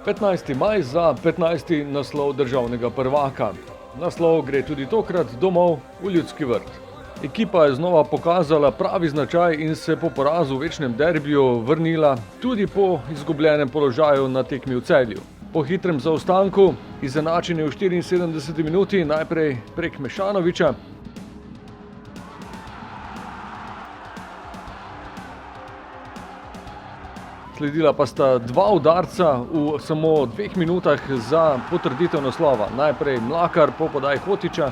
Petnajsti maj za 15. naslov državnega prvaka. Naslov gre tudi tokrat domov v Ljudski vrt. Ekipa je znova pokazala pravi značaj in se po porazu v večnem derbiju vrnila tudi po izgubljenem položaju na tekmi v Celju. Po hitrem zaostanku, izenačenju v 74. minuti, najprej prek Mešanovića. Sledila pa sta dva udarca v samo 2 minutah za potrditev naslova. Najprej Mlakar po podaji Hotića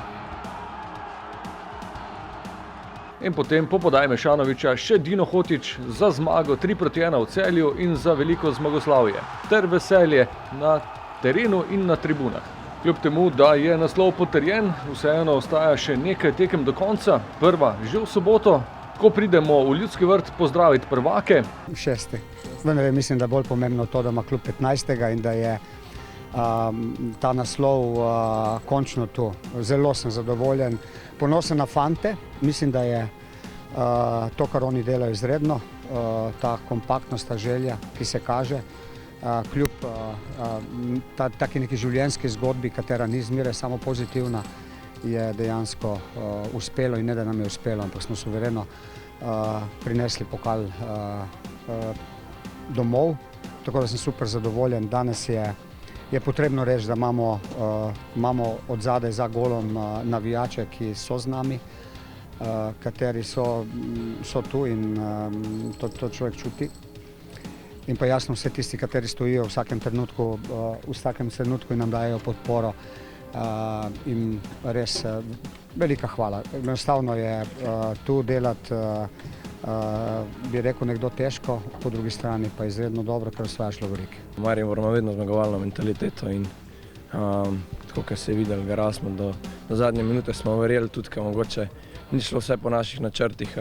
in potem po podaji Mešanovića še Dino Hotić za zmago 3:1 v Celju in za veliko zmagoslavje ter veselje na terenu in na tribunah. Kljub temu, da je naslov potrjen, vseeno ostaja še nekaj tekem do konca. Prva že v soboto, ko pridemo v Ljudski vrt pozdraviti prvake. 6. Vendar mislim, da je bolj pomembno to, da ima klub 15. in da je ta naslov končno tu. Zelo sem zadovoljen, ponosen na fante. Mislim, da je to, kar oni delajo, izredno. Ta kompaktnost, ta želja, ki se kaže. Kljub taki neki življenjski zgodbi, katera ni zmeraj samo pozitivna, je dejansko uspelo in ne da nam je uspelo, ampak smo suvereno prinesli pokal domov, tako da sem super zadovoljen. Danes je potrebno reči, da imamo od zadaj za golom navijače, ki so z nami, kateri so tu in to človek čuti. In pa jasno vse tisti, kateri stojijo v vsakem trenutku in nam dajejo podporo. In res velika hvala. Enostavno je tu delati, bi rekel, nekdo težko, po drugi strani pa izredno dobro, ker osvajaš lovorike. Maribor ima vedno zmagovalno mentaliteto in tako, kot se je videli, gara smo do zadnje minute, smo verjeli tudi, ker mogoče ni šlo vse po naših načrtih.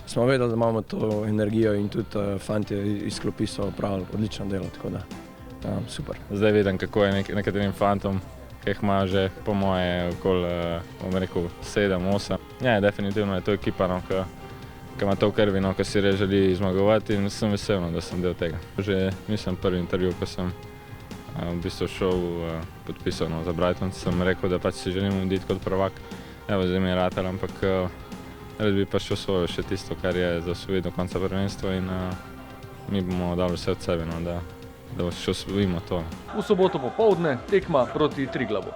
Smo vedeli, da imamo to energijo in tudi fantje iz klopi so opravili odlično delo, tako da super. Zdaj vidim, kako je nekaterim fantom, ki jih ima že po moje okoli, bom rekel, 7-8. Ja, definitivno je to ekipa, ki ima to v krvi, ki si res želi zmagovati in sem vesel, da sem del tega. Že mislim prvi intervju, ko sem v bistvu šel podpisal za Brighton, sem rekel, da pač si želim oditi kot prvak. Evo, zdaj mi je ratal, ampak res bi pa še osvojil še tisto, kar je za osvojiti do konca prvenstva in mi bomo dali vse od sebe, da še osvojimo to. V soboto popoldne tekma proti Triglavu.